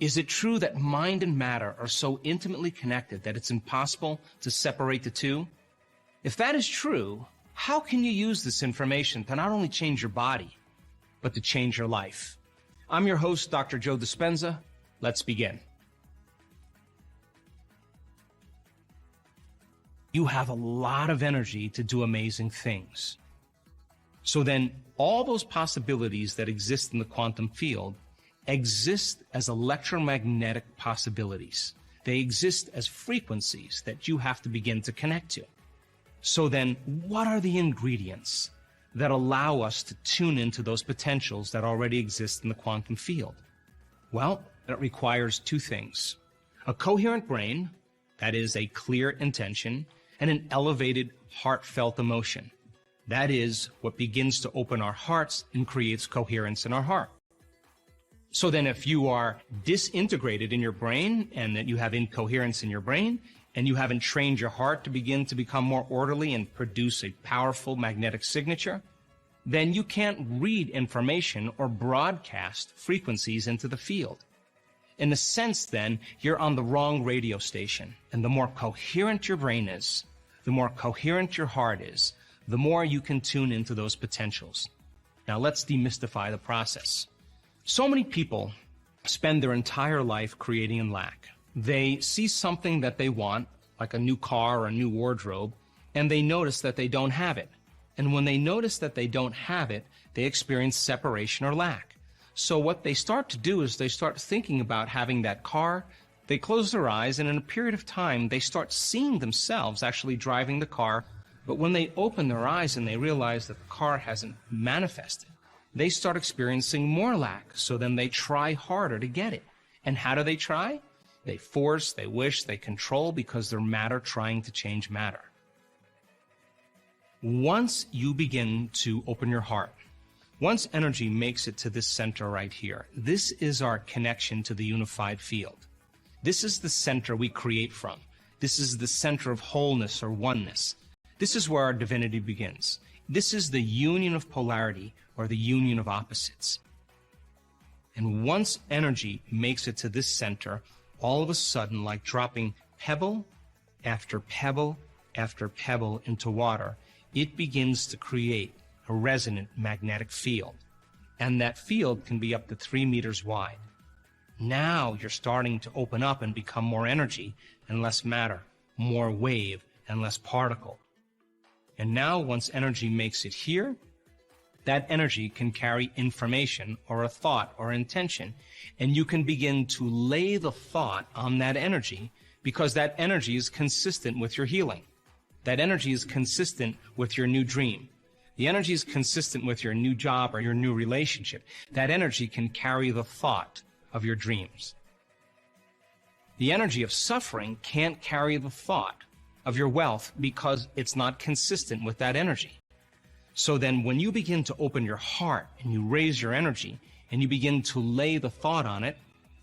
Is it true that mind and matter are so intimately connected that it's impossible to separate the two? If that is true, how can you use this information to not only change your body, but to change your life? I'm your host, Dr. Joe Dispenza. Let's begin. You have a lot of energy to do amazing things. So then all those possibilities that exist in the quantum field exist as electromagnetic possibilities. They exist as frequencies that you have to begin to connect to. So then, what are the ingredients that allow us to tune into those potentials that already exist in the quantum field? Well, it requires two things: a coherent brain, that is a clear intention, and an elevated, heartfelt emotion. That is what begins to open our hearts and creates coherence in our heart. So then if you are disintegrated in your brain and that you have incoherence in your brain and you haven't trained your heart to begin to become more orderly and produce a powerful magnetic signature, then you can't read information or broadcast frequencies into the field. In a sense, then, you're on the wrong radio station. And the more coherent your brain is, the more coherent your heart is, the more you can tune into those potentials. Now let's demystify the process. So many people spend their entire life creating in lack. They see something that they want, like a new car or a new wardrobe, and they notice that they don't have it. And when they notice that they don't have it, they experience separation or lack. So what they start to do is they start thinking about having that car. They close their eyes, and in a period of time, they start seeing themselves actually driving the car. But when they open their eyes and they realize that the car hasn't manifested, they start experiencing more lack. So then they try harder to get it. And how do they try? They force, they wish, they control, because they're matter trying to change matter. Once you begin to open your heart, once energy makes it to this center right here, this is our connection to the unified field. This is the center we create from. This is the center of wholeness or oneness. This is where our divinity begins. This is the union of polarity, or the union of opposites. And once energy makes it to this center, all of a sudden, like dropping pebble after pebble after pebble into water, it begins to create a resonant magnetic field. And that field can be up to 3 meters wide. Now you're starting to open up and become more energy and less matter, more wave and less particle. And now once energy makes it here, that energy can carry information or a thought or intention, and you can begin to lay the thought on that energy, because that energy is consistent with your healing. That energy is consistent with your new dream. The energy is consistent with your new job or your new relationship. That energy can carry the thought of your dreams. The energy of suffering can't carry the thought of your wealth because it's not consistent with that energy. So then when you begin to open your heart and you raise your energy and you begin to lay the thought on it,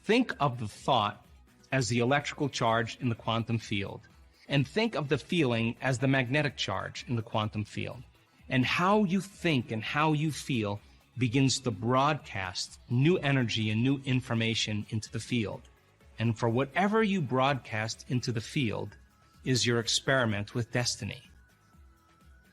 think of the thought as the electrical charge in the quantum field, and think of the feeling as the magnetic charge in the quantum field. And how you think and how you feel begins to broadcast new energy and new information into the field. And for whatever you broadcast into the field is your experiment with destiny.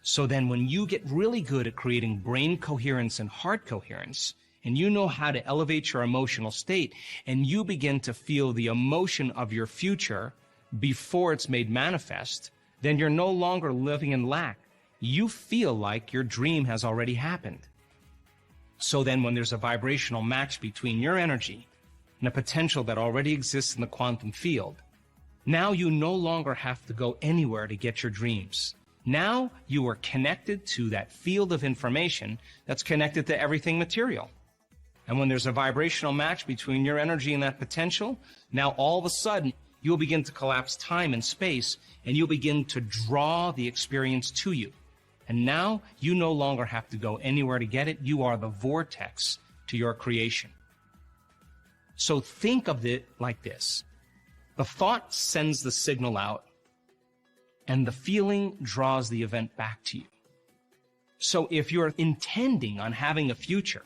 So then when you get really good at creating brain coherence and heart coherence, and you know how to elevate your emotional state, and you begin to feel the emotion of your future before it's made manifest, then you're no longer living in lack. You feel like your dream has already happened. So then when there's a vibrational match between your energy and a potential that already exists in the quantum field, now you no longer have to go anywhere to get your dreams. Now you are connected to that field of information that's connected to everything material. And when there's a vibrational match between your energy and that potential, now all of a sudden you'll begin to collapse time and space, and you'll begin to draw the experience to you. And now you no longer have to go anywhere to get it. You are the vortex to your creation. So think of it like this. The thought sends the signal out, and the feeling draws the event back to you. So if you're intending on having a future,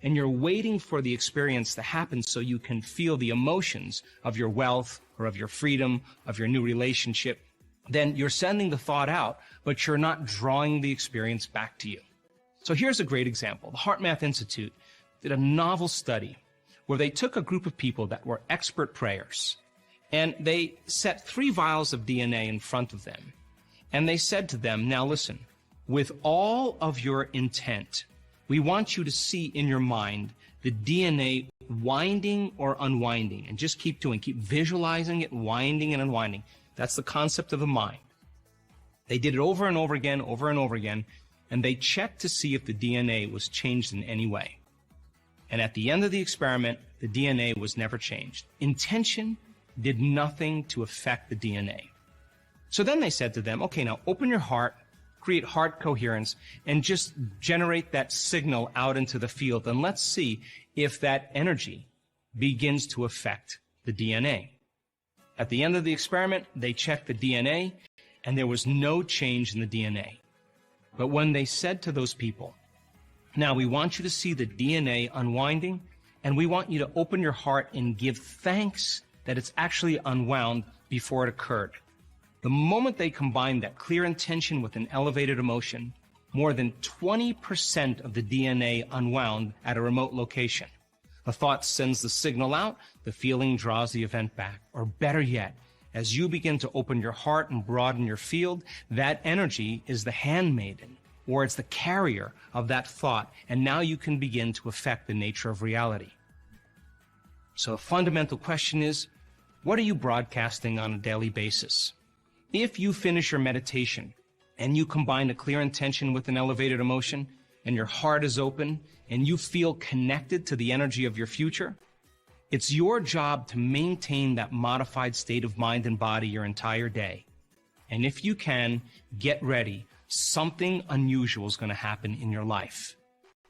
and you're waiting for the experience to happen so you can feel the emotions of your wealth or of your freedom, of your new relationship, then you're sending the thought out, but you're not drawing the experience back to you. So here's a great example. The HeartMath Institute did a novel study where they took a group of people that were expert prayers, and they set 3 vials of DNA in front of them. And they said to them, now listen, with all of your intent, we want you to see in your mind the DNA winding or unwinding, and just keep visualizing it winding and unwinding. That's the concept of the mind. They did it over and over again, and they checked to see if the DNA was changed in any way. And at the end of the experiment, the DNA was never changed. Intention did nothing to affect the DNA. So then they said to them, okay, now open your heart, create heart coherence, and just generate that signal out into the field, and let's see if that energy begins to affect the DNA. At the end of the experiment, they checked the DNA, and there was no change in the DNA. But when they said to those people, now we want you to see the DNA unwinding, and we want you to open your heart and give thanks that it's actually unwound before it occurred. The moment they combined that clear intention with an elevated emotion, more than 20% of the DNA unwound at a remote location. The thought sends the signal out, the feeling draws the event back. Or better yet, as you begin to open your heart and broaden your field, that energy is the handmaiden, or it's the carrier of that thought, and now you can begin to affect the nature of reality. So a fundamental question is, what are you broadcasting on a daily basis? If you finish your meditation and you combine a clear intention with an elevated emotion, and your heart is open, and you feel connected to the energy of your future, it's your job to maintain that modified state of mind and body your entire day. And if you can, get ready. Something unusual is going to happen in your life.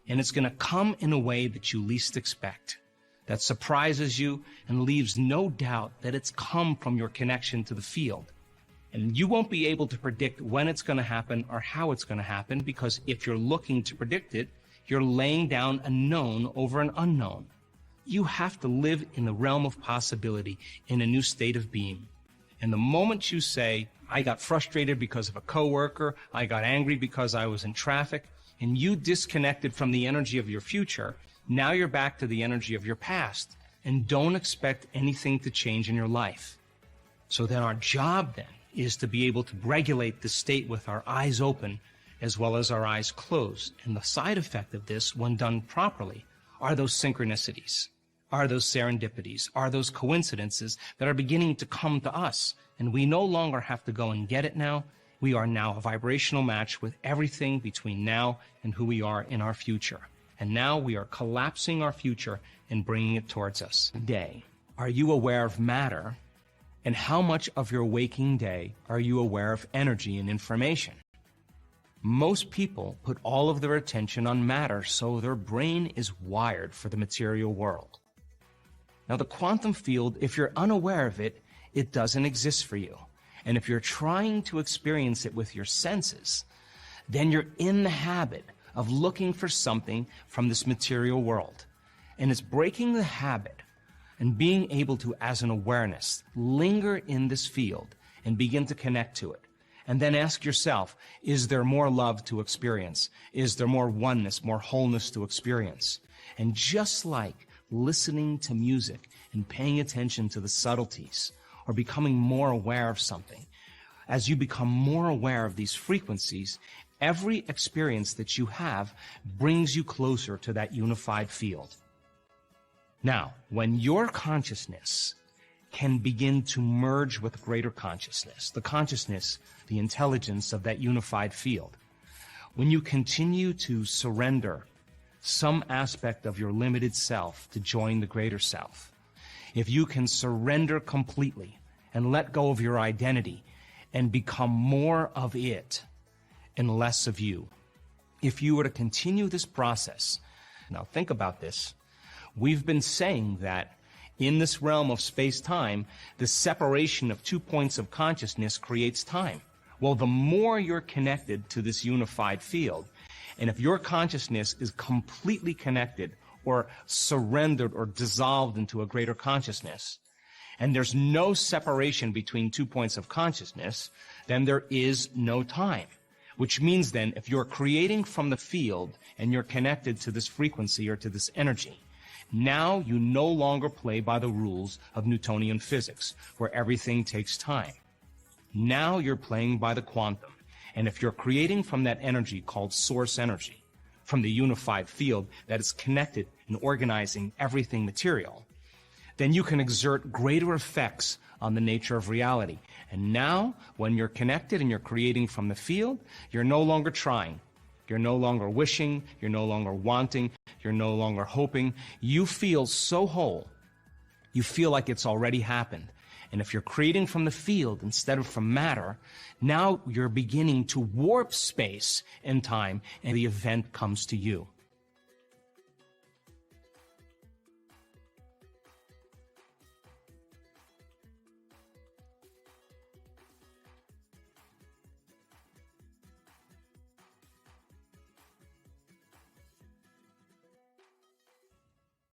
And it's going to come in a way that you least expect, that surprises you and leaves no doubt that it's come from your connection to the field. And you won't be able to predict when it's going to happen or how it's going to happen, because if you're looking to predict it, you're laying down a known over an unknown. You have to live in the realm of possibility, in a new state of being. And the moment you say, I got frustrated because of a coworker, I got angry because I was in traffic, and you disconnected from the energy of your future, now you're back to the energy of your past, and don't expect anything to change in your life. So then our job then is to be able to regulate the state with our eyes open as well as our eyes closed. And the side effect of this, when done properly, are those synchronicities, are those serendipities, are those coincidences that are beginning to come to us. And we no longer have to go and get it now. We are now a vibrational match with everything between now and who we are in our future. And now we are collapsing our future and bringing it towards us. Today, are you aware of matter? And how much of your waking day are you aware of energy and information? Most people put all of their attention on matter, so their brain is wired for the material world. Now, the quantum field, if you're unaware of it, it doesn't exist for you. And if you're trying to experience it with your senses, then you're in the habit of looking for something from this material world. And it's breaking the habit and being able to, as an awareness, linger in this field and begin to connect to it. And then ask yourself, is there more love to experience? Is there more oneness, more wholeness to experience? And just like listening to music and paying attention to the subtleties, or becoming more aware of something, as you become more aware of these frequencies, every experience that you have brings you closer to that unified field. Now, when your consciousness can begin to merge with greater consciousness, the intelligence of that unified field, when you continue to surrender some aspect of your limited self to join the greater self, if you can surrender completely and let go of your identity and become more of it and less of you, if you were to continue this process, now think about this. We've been saying that in this realm of space-time, the separation of 2 points of consciousness creates time. Well, the more you're connected to this unified field, and if your consciousness is completely connected or surrendered or dissolved into a greater consciousness, and there's no separation between 2 points of consciousness, then there is no time. Which means then, if you're creating from the field and you're connected to this frequency or to this energy, now you no longer play by the rules of Newtonian physics, where everything takes time. Now you're playing by the quantum. And if you're creating from that energy called source energy, from the unified field that is connected and organizing everything material, then you can exert greater effects on the nature of reality. And now, when you're connected and you're creating from the field, you're no longer trying. You're no longer wishing. You're no longer wanting. You're no longer hoping. You feel so whole. You feel like it's already happened. And if you're creating from the field instead of from matter, now you're beginning to warp space and time, and the event comes to you.